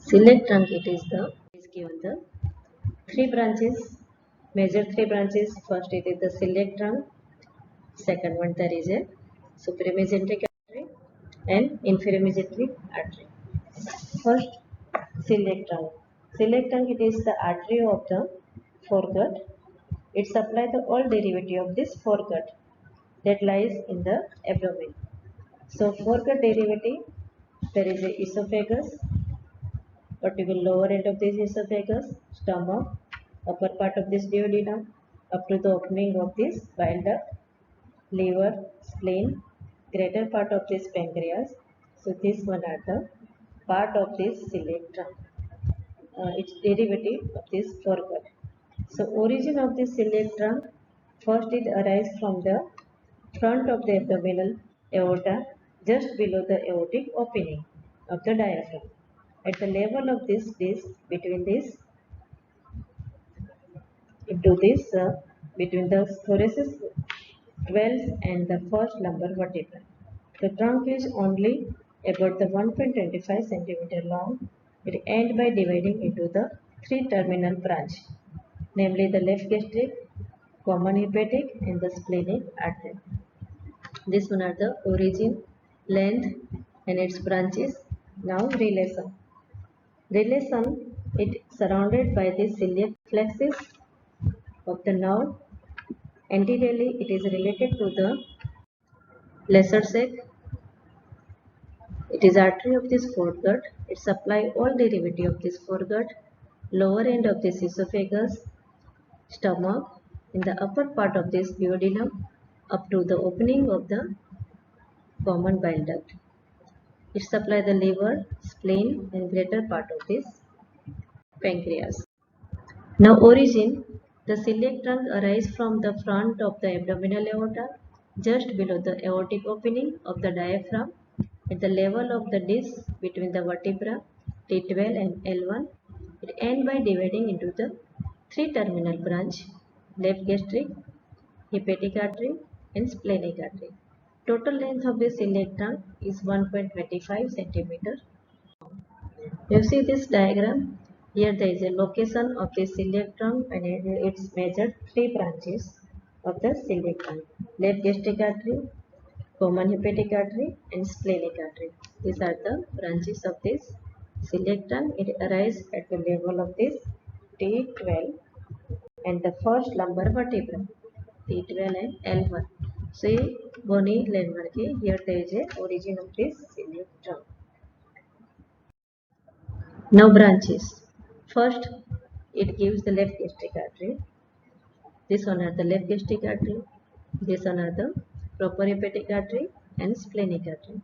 Celiac trunk, it is given the three branches, major three branches. First it is the celiac trunk, second one there is a supramesenteric artery and inferior-mesenteric artery. First, celiac trunk. Celiac trunk, it is the artery of the foregut. It supplies the all derivative of this foregut that lies in the abdomen. So foregut derivative, there is a esophagus, particular lower end of this esophagus, stomach, upper part of this duodenum, up to the opening of this bile duct, liver, spleen, greater part of this pancreas. So this one are the part of this celiac trunk. Its derivative of this foregut. So origin of this celiac trunk, first it arises from the front of the abdominal aorta, just below the aortic opening of the diaphragm. At the level of this disc, between the thoracic 12 and the first lumbar vertebra. The trunk is only about the 1.25 centimeter long. It ends by dividing into the three terminal branch, namely the left gastric, common hepatic, and the splenic artery. These one are the origin, length, and its branches. Now relation. Relation, it surrounded by the celiac plexus of the nerve. Anteriorly, it is related to the lesser sac. It is artery of this foregut. It supplies all derivative of this foregut, lower end of this esophagus, stomach, in the upper part of this duodenum, up to the opening of the common bile duct. It supplies the liver, spleen, and greater part of this pancreas. Now origin, the celiac trunk arises from the front of the abdominal aorta, just below the aortic opening of the diaphragm, at the level of the disc between the vertebra T12 and L1. It ends by dividing into the three terminal branch, left gastric, hepatic artery, and splenic artery. Total length of the celiac trunk is 1.25 centimeter. You see this diagram? Here there is a location of the celiac trunk and its measured three branches of the celiac trunk. Left gastric artery, common hepatic artery, and splenic artery. These are the branches of this celiac trunk. It arises at the level of this T12 and the first lumbar vertebra, T12 and L1. So, bony landmark here there is a origin of this celiac trunk. Now branches. First, it gives the left gastric artery. This one are the left gastric artery. This one are the proper hepatic artery and splenic artery.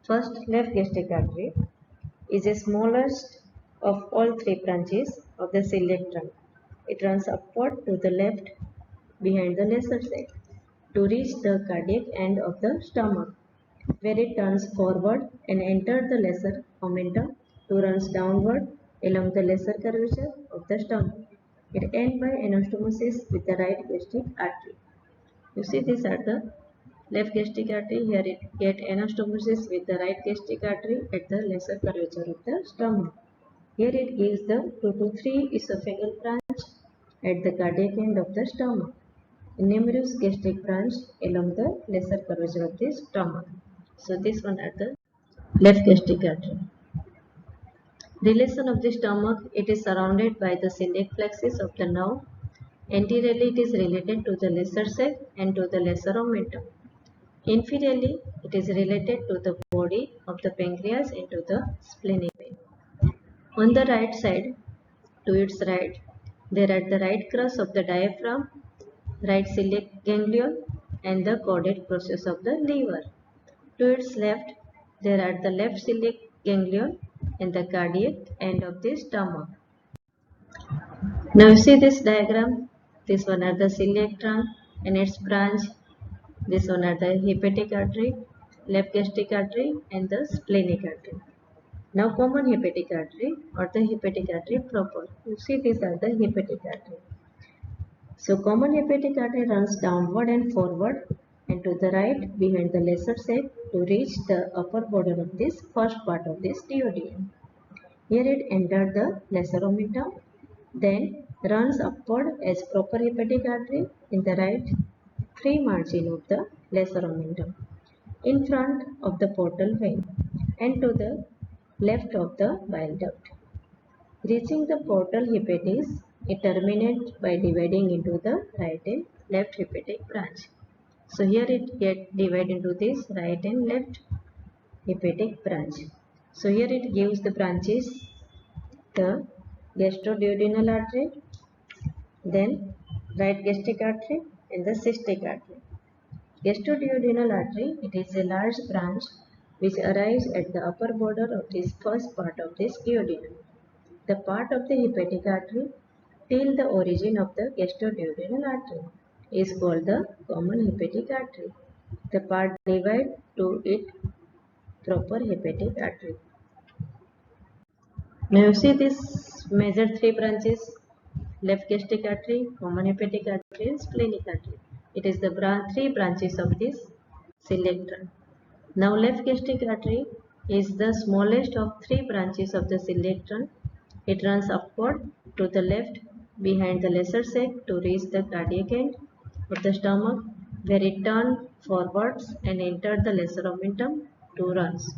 First, left gastric artery is the smallest of all three branches of the celiac trunk. It runs upward to the left behind the lesser sac to reach the cardiac end of the stomach, where it turns forward and enters the lesser omentum to runs downward along the lesser curvature of the stomach. It ends by anastomosis with the right gastric artery. You see these are the left gastric artery. Here it gets anastomosis with the right gastric artery at the lesser curvature of the stomach. Here it gives the 2 to 3 esophageal branch at the cardiac end of the stomach. Numerous gastric branch along the lesser curvature of the stomach. So this one are the left gastric artery. Relation of the stomach, it is surrounded by the celiac plexus of the nerve. Anteriorly, it is related to the lesser sac and to the lesser omentum. Inferiorly, it is related to the body of the pancreas and to the splenic vein. On the right side, to its right, there are the right crus of the diaphragm, right celiac ganglion, and the caudate process of the liver. To its left, there are the left celiac ganglion and the cardiac end of the stomach. Now you see this diagram. This one are the celiac trunk and its branch. This one are the hepatic artery, left gastric artery, and the splenic artery. Now common hepatic artery or the hepatic artery proper. You see these are the hepatic artery. So common hepatic artery runs downward and forward and to the right behind the lesser sac to reach the upper border of this first part of this duodenum. Here it enters the lesser omentum, then runs upward as proper hepatic artery in the right 3 margin of the lesser omentum, in front of the portal vein and to the left of the bile duct. Reaching the portal hepatis, it terminates by dividing into the right and left hepatic branch. So here it gets divided into this right and left hepatic branch. So here it gives the branches, the gastroduodenal artery, then right gastric artery and the cystic artery. Gastroduodenal artery, it is a large branch which arrives at the upper border of this first part of this duodenum. The part of the hepatic artery till the origin of the gastroduodenal artery is called the common hepatic artery. The part divided to it proper hepatic artery. Now you see this major three branches: left gastric artery, common hepatic artery, and splenic artery. It is the three branches of this colector. Now left gastric artery is the smallest of three branches of the colector. It runs upward to the left behind the lesser sac to reach the cardiac end of the stomach, where it turns forwards and enters the lesser omentum. Two runs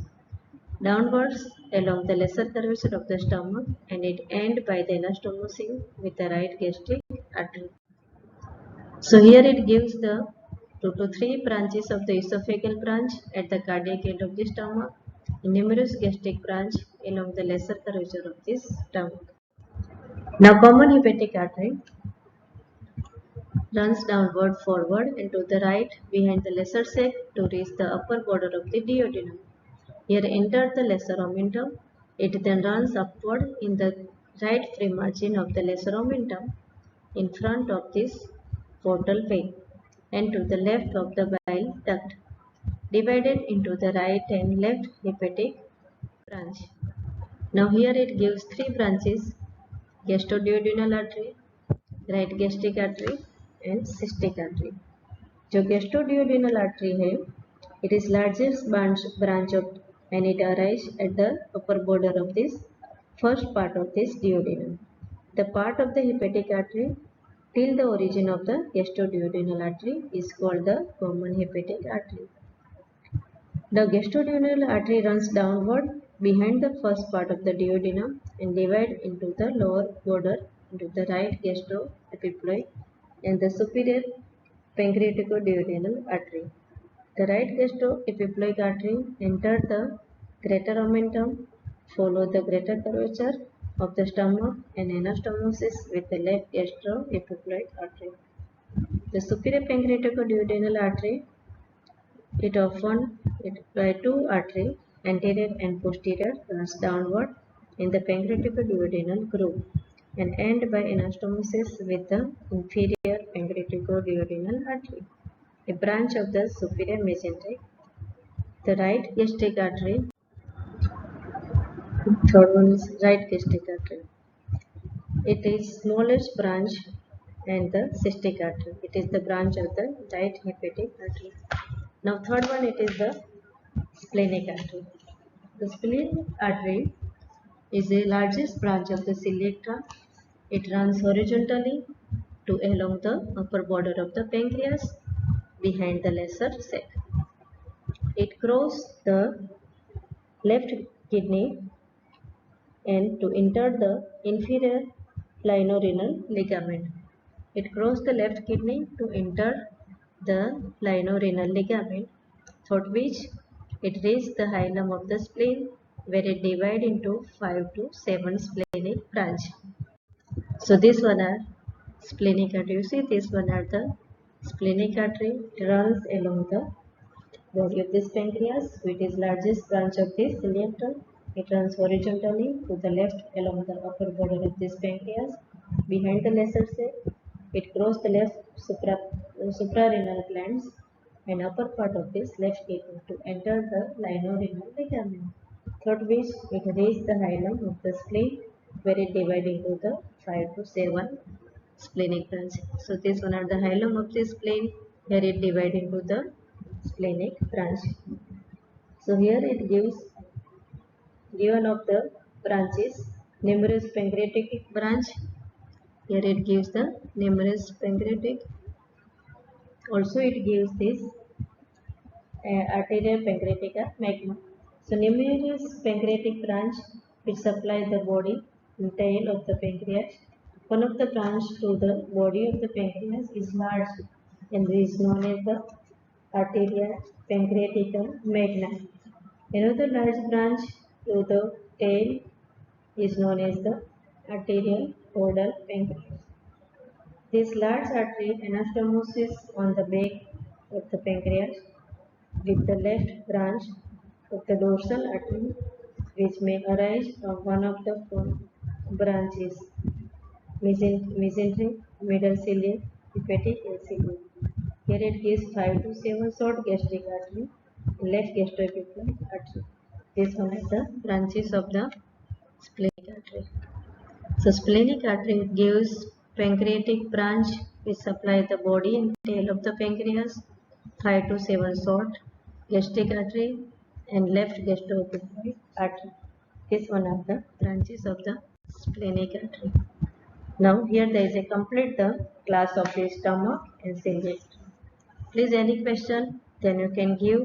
downwards along the lesser curvature of the stomach, and it ends by the anastomosis with the right gastric artery. So here it gives the 2 to 3 branches of the esophageal branch at the cardiac end of the stomach, numerous gastric branch along the lesser curvature of this stomach. Now common hepatic artery runs downward, forward, and to the right behind the lesser sac to reach the upper border of the duodenum. Here enters the lesser omentum. It then runs upward in the right free margin of the lesser omentum in front of this portal vein and to the left of the bile duct, divided into the right and left hepatic branch. Now here it gives three branches: gastroduodenal artery, right gastric artery and cystic artery. जो gastroduodenal artery है, it is largest branch of, and it arrives at the upper border of this first part of this duodenum. The part of the hepatic artery till the origin of the gastroduodenal artery is called the common hepatic artery. The gastroduodenal artery runs downward behind the first part of the duodenum and divides into the lower border into the right gastroepiploid and the superior pancreaticoduodenal artery. The right gastroepiploic artery enters the greater omentum, follow the greater curvature of the stomach and anastomosis with the left gastroepiploic artery. The superior pancreaticoduodenal artery, it often by two arteries, anterior and posterior, runs downward in the pancreaticoduodenal groove and end by anastomosis with the inferior pancreaticoduodenal artery, a branch of the superior mesenteric. The right gastric artery, third one is right gastric artery. It is smallest branch and the cystic artery. It is the branch of the right hepatic artery. Now third one, it is the splenic artery. The splenic artery is the largest branch of the colector. It runs horizontally to along the upper border of the pancreas behind the lesser sac. It crosses the left kidney and to enter the inferior lienorenal ligament. It crosses the left kidney to enter the lienorenal ligament, through which it reaches the hilum of the spleen, where it divides into 5 to 7 splenic branches. So this one are splenic artery. You see this one are the splenic artery. It runs along the body of this pancreas, which is largest branch of this colector. It runs horizontally to the left along the upper border of this pancreas, behind the lesser sac. It crosses the left suprarenal glands and upper part of this left kidney to enter the lienorenal ligament, through which it reaches the hilum of the spleen, where it divides into the 5 to 7 splenic branch. So this one are the hilum of the spleen, where it divides into the splenic branch. So here it gives given of the branches. Numerous pancreatic branch. Here it gives the numerous pancreatic. Also it gives this arterial pancreatic magma. So numerous pancreatic branch which supply the body and tail of the pancreas. One of the branch to the body of the pancreas is large and is known as the arterial pancreatic magna. Another large branch to the tail is known as the arterial caudal pancreas. This large artery anastomosis on the back of the pancreas with the left branch of the dorsal artery which may arise from one of the four branches mesenteric, middle ciliary, hepatic and ciliary. Here it gives 5 to 7 short gastric artery, left gastroepiphyseal artery. These one are the branches of the splenic artery. So splenic artery gives pancreatic branch which supply the body and tail of the pancreas, 5 to 7 short gastric artery and left gastroepiphyseal artery. These one are the branches of the splenic artery. Now here there is a complete the class of the stomach and ciliary. Please any question then you can give.